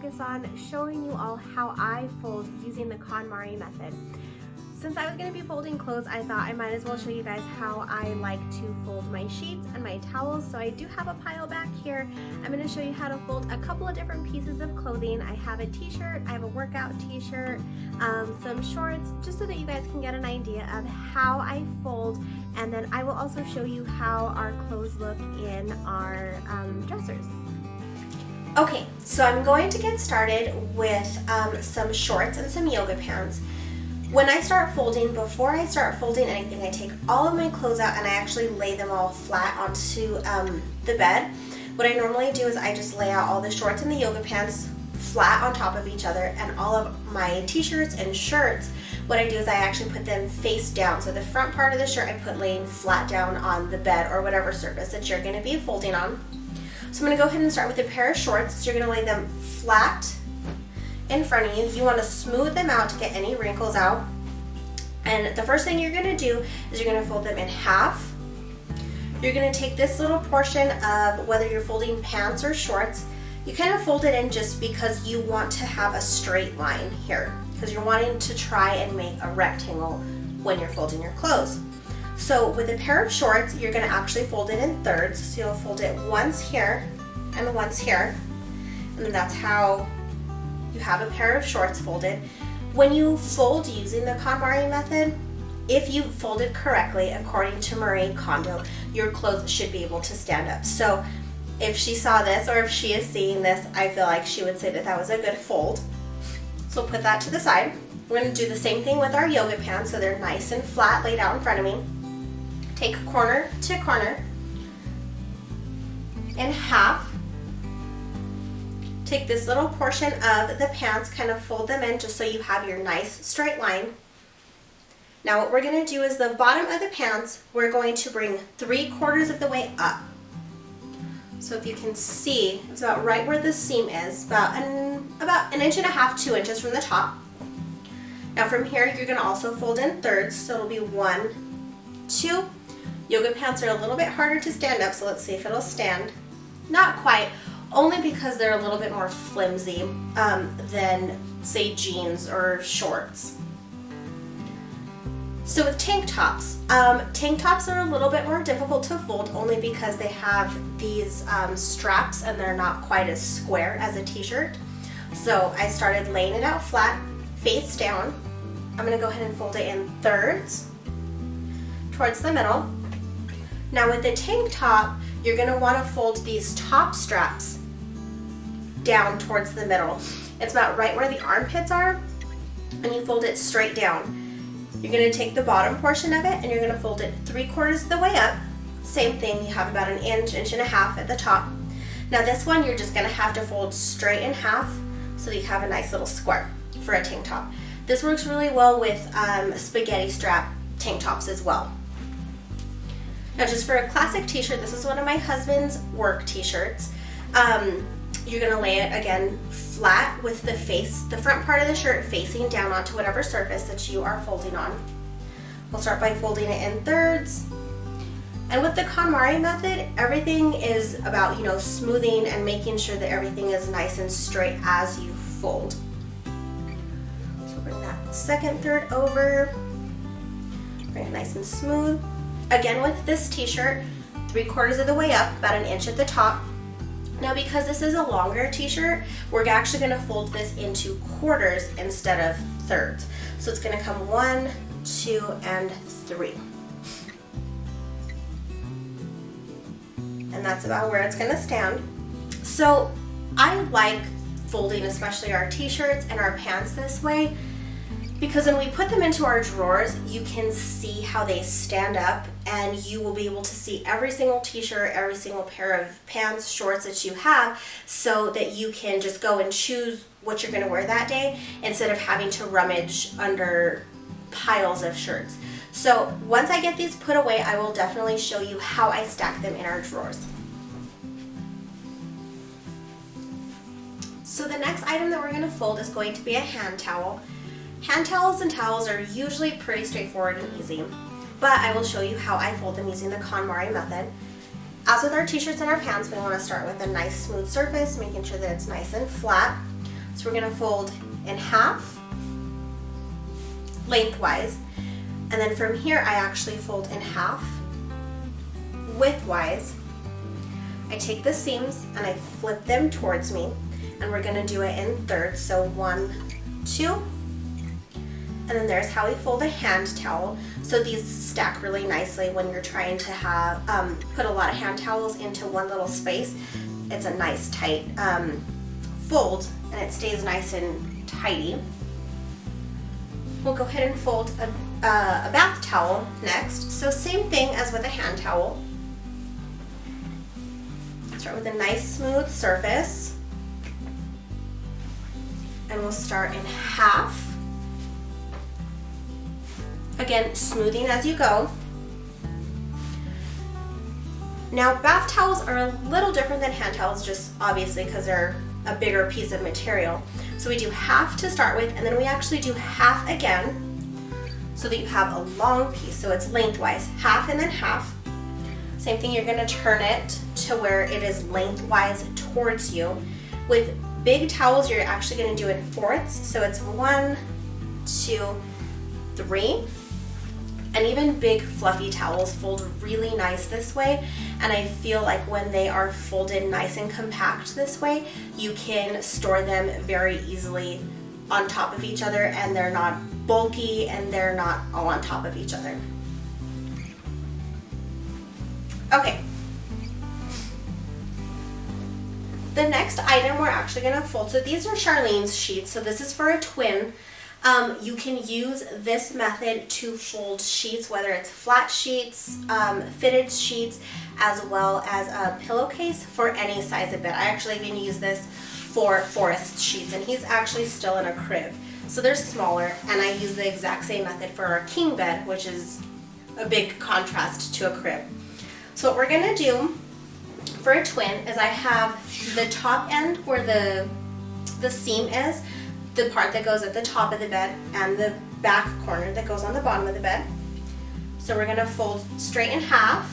focus on showing you all how I fold using the Konmari method. Since I was going to be folding clothes, I thought I might as well show you guys how I like to fold my sheets and my towels. So I do have a pile back here. I'm going to show you how to fold a couple of different pieces of clothing. I have a t-shirt, I have a workout t-shirt, some shorts, just so that you guys can get an idea of how I fold. And then I will also show you how our clothes look in our dressers. Okay, so I'm going to get started with some shorts and some yoga pants. When I start folding, before I start folding anything, I take all of my clothes out and I actually lay them all flat onto the bed. What I normally do is I just lay out all the shorts and the yoga pants flat on top of each other, and all of my t-shirts and shirts, what I do is I actually put them face down. So the front part of the shirt I put laying flat down on the bed or whatever surface that you're going to be folding on. So I'm going to go ahead and start with a pair of shorts. So you're going to lay them flat in front of you. You want to smooth them out to get any wrinkles out. And the first thing you're going to do is you're going to fold them in half. You're going to take this little portion of, whether you're folding pants or shorts, you kind of fold it in just because you want to have a straight line here, because you're wanting to try and make a rectangle when you're folding your clothes. So with a pair of shorts, you're going to actually fold it in thirds. So you'll fold it once here and once here, and then that's how you have a pair of shorts folded. When you fold using the Konmari method, if you folded correctly according to Marie Kondo, your clothes should be able to stand up. So if she saw this, or if she is seeing this, I feel like she would say that that was a good fold. So put that to the side. We're going to do the same thing with our yoga pants, so they're nice and flat laid out in front of me. Take corner to corner in half. Take this little portion of the pants, kind of fold them in just so you have your nice straight line. Now what we're going to do is the bottom of the pants, we're going to bring 3/4 of the way up. So if you can see, it's about right where the seam is, about an 1.5 inches, 2 inches from the top. Now from here, you're going to also fold in thirds, so it'll be 1, 2. Yoga pants are a little bit harder to stand up, so let's see if it'll stand. Not quite, only because they're a little bit more flimsy than, say, jeans or shorts. So with tank tops are a little bit more difficult to fold, only because they have these straps and they're not quite as square as a t-shirt. So I started laying it out flat, face down. I'm going to go ahead and fold it in thirds towards the middle. Now with the tank top, you're going to want to fold these top straps down towards the middle. It's about right where the armpits are, and you fold it straight down. You're going to take the bottom portion of it and you're going to fold it 3/4 of the way up. Same thing, you have about 1 inch, 1.5 inches at the top. Now this one you're just going to have to fold straight in half so that you have a nice little square for a tank top. This works really well with spaghetti strap tank tops as well. Now just for a classic t-shirt, this is one of my husband's work t-shirts. You're going to lay it again flat with the front part of the shirt facing down onto whatever surface that you are folding on. We'll start by folding it in thirds. And with the Konmari method, everything is about, smoothing and making sure that everything is nice and straight as you fold. So bring that second third over, bring it nice and smooth. Again with this t-shirt, 3/4 of the way up, about 1 inch at the top. Now because this is a longer t-shirt, we're actually going to fold this into quarters instead of thirds. So it's going to come 1, 2, and 3. And that's about where it's going to stand. So I like folding especially our t-shirts and our pants this way, because when we put them into our drawers, you can see how they stand up, and you will be able to see every single t-shirt, every single pair of pants, shorts that you have, so that you can just go and choose what you're going to wear that day instead of having to rummage under piles of shirts. So once I get these put away, I will definitely show you how I stack them in our drawers. So the next item that we're going to fold is going to be a hand towel. Hand towels and towels are usually pretty straightforward and easy, but I will show you how I fold them using the Konmari method. As with our t-shirts and our pants, we want to start with a nice smooth surface, making sure that it's nice and flat. So we're gonna fold in half, lengthwise, and then from here I actually fold in half, widthwise. I take the seams and I flip them towards me, and we're gonna do it in thirds, so 1, 2, and then there's how we fold a hand towel. So these stack really nicely when you're trying to have put a lot of hand towels into one little space. It's a nice tight fold, and it stays nice and tidy. We'll go ahead and fold a bath towel next. So same thing as with a hand towel. Start with a nice smooth surface, and we'll start in half. Again, smoothing as you go. Now, bath towels are a little different than hand towels, just obviously because they're a bigger piece of material. So we do half to start with, and then we actually do half again, so that you have a long piece. So it's lengthwise, half and then half. Same thing, you're gonna turn it to where it is lengthwise towards you. With big towels, you're actually gonna do it in fourths. So it's 1, 2, 3. And even big fluffy towels fold really nice this way, and I feel like when they are folded nice and compact this way, you can store them very easily on top of each other, and they're not bulky and they're not all on top of each other. Okay. The next item we're actually going to fold, so these are Charlene's sheets, so this is for a twin. You can use this method to fold sheets, whether it's flat sheets, fitted sheets, as well as a pillowcase for any size of bed. I actually even use this for Forrest sheets, and he's actually still in a crib. So they're smaller, and I use the exact same method for our king bed, which is a big contrast to a crib. So what we're gonna do for a twin is I have the top end where the seam is, the part that goes at the top of the bed, and the back corner that goes on the bottom of the bed. So we're gonna fold straight in half.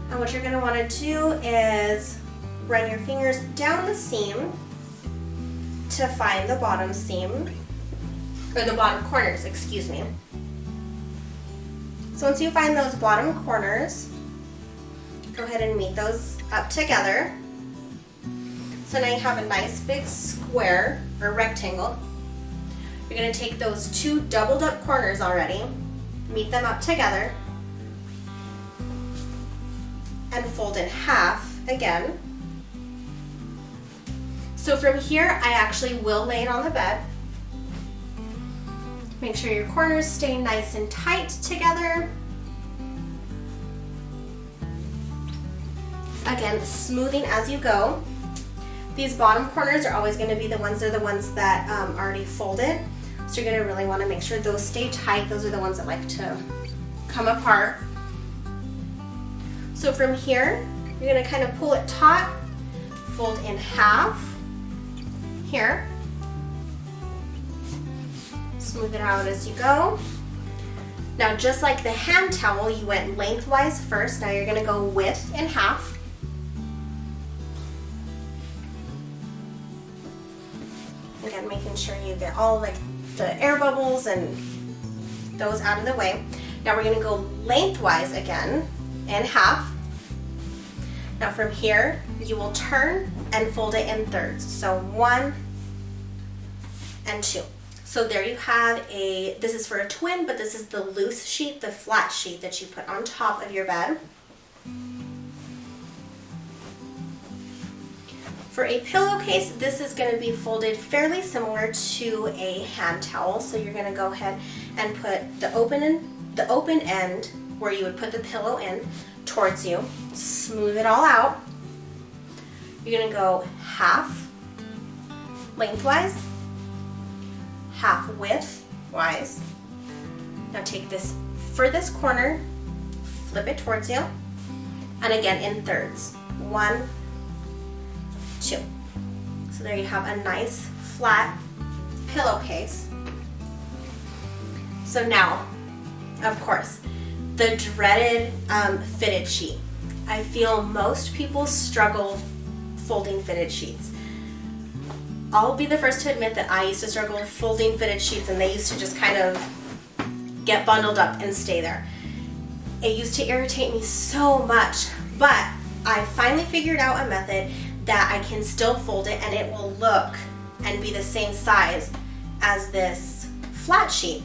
And what you're gonna wanna do is run your fingers down the seam to find the bottom seam, or the bottom corners, excuse me. So once you find those bottom corners, go ahead and meet those up together. So now you have a nice big square or rectangle. You're going to take those two doubled up corners already, meet them up together, and fold in half again. So from here, I actually will lay it on the bed. Make sure your corners stay nice and tight together. Again, smoothing as you go. These bottom corners are always going to be the ones that are already folded. So you're going to really want to make sure those stay tight. Those are the ones that like to come apart. So from here, you're going to kind of pull it taut, fold in half here. Smooth it out as you go. Now, just like the hand towel, you went lengthwise first. Now you're going to go width in half. Again, making sure you get all like the air bubbles and those out of the way. Now we're going to go lengthwise again in half. Now from here, you will turn and fold it in thirds. So 1 and 2. So there you have this is for a twin, but this is the loose sheet, the flat sheet that you put on top of your bed. For a pillowcase, this is going to be folded fairly similar to a hand towel. So you're going to go ahead and put the open end where you would put the pillow in towards you. Smooth it all out. You're going to go half lengthwise, half widthwise. Now take this furthest corner, flip it towards you, and again in thirds. 1, 2. So there you have a nice flat pillowcase. So now, of course, the dreaded fitted sheet. I feel most people struggle folding fitted sheets. I'll be the first to admit that I used to struggle folding fitted sheets, and they used to just kind of get bundled up and stay there. It used to irritate me so much, but I finally figured out a method that I can still fold it and it will look and be the same size as this flat sheet.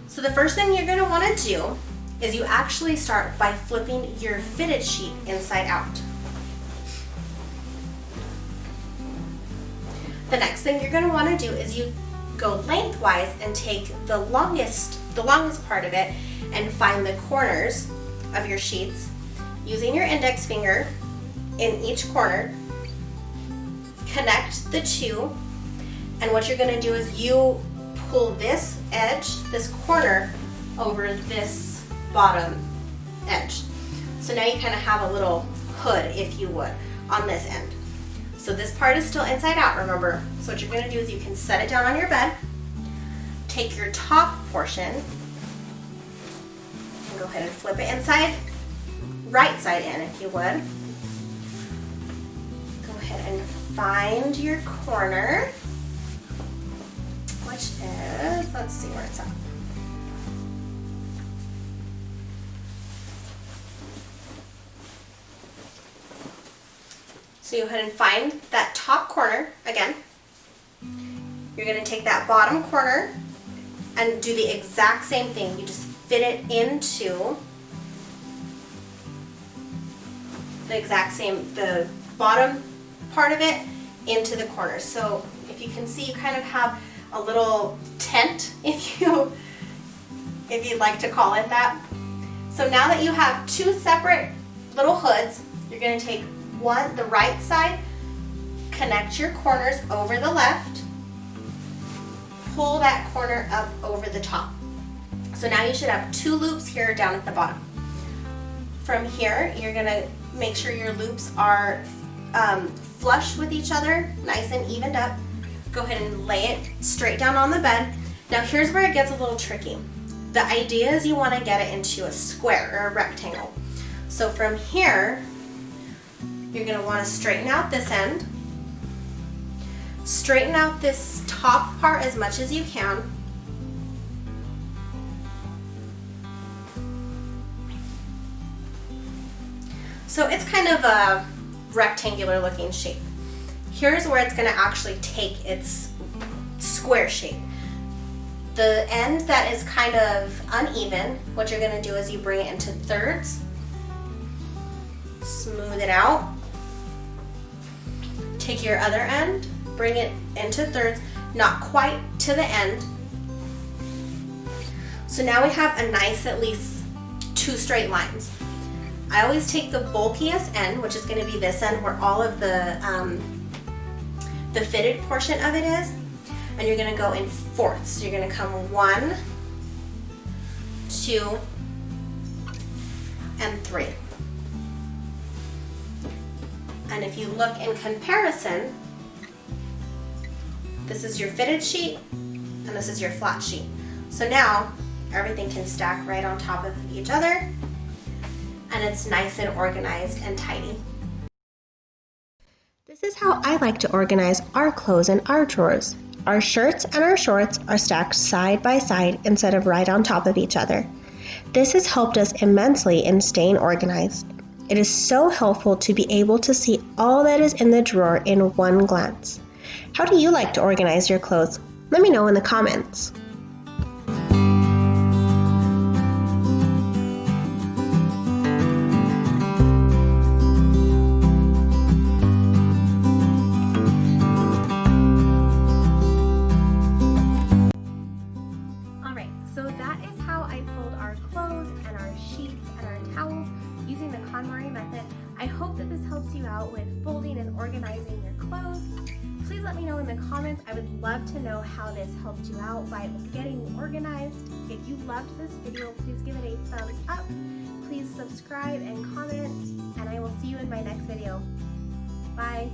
So the first thing you're going to want to do is you actually start by flipping your fitted sheet inside out. The next thing you're going to want to do is you go lengthwise and take the longest part of it and find the corners of your sheets using your index finger in each corner. Connect the two, and what you're going to do is you pull this edge, this corner, over this bottom edge. So now you kind of have a little hood, if you would, on this end. So this part is still inside out, remember. So what you're going to do is you can set it down on your bed, take your top portion, and go ahead and flip it inside, right side in, if you would. Go ahead and find your corner, which is, let's see where it's at. So you go ahead and find that top corner again. You're going to take that bottom corner and do the exact same thing. You just fit it into the bottom part of it into the corner. So if you can see, you kind of have a little tent, if you'd like to call it that. So now that you have two separate little hoods, you're going to take the right side, connect your corners over the left, pull that corner up over the top. So now you should have two loops here down at the bottom. From here, you're going to make sure your loops are flush with each other, nice and evened up. Go ahead and lay it straight down on the bed. Now here's where it gets a little tricky. The idea is you want to get it into a square or a rectangle. So from here, you're going to want to straighten out this end, straighten out this top part as much as you can, so it's kind of a rectangular looking shape. Here's where it's going to actually take its square shape. The end that is kind of uneven, what you're going to do is you bring it into thirds, smooth it out. Take your other end, bring it into thirds, not quite to the end. So now we have a nice, at least two straight lines. I always take the bulkiest end, which is going to be this end where all of the fitted portion of it is, and you're going to go in fourths. So you're going to come 1, 2, and 3. And if you look in comparison, this is your fitted sheet and this is your flat sheet. So now everything can stack right on top of each other and it's nice and organized and tidy. This is how I like to organize our clothes in our drawers. Our shirts and our shorts are stacked side by side instead of right on top of each other. This has helped us immensely in staying organized. It is so helpful to be able to see all that is in the drawer in one glance. How do you like to organize your clothes? Let me know in the comments. Alright, so that is how I fold our clothes and our sheets and our towels using the KonMari method. I hope that this helps you out with folding and organizing your clothes. Please let me know in the comments. I would love to know how this helped you out by getting organized. If you loved this video, please give it a thumbs up. Please subscribe and comment, and I will see you in my next video. Bye.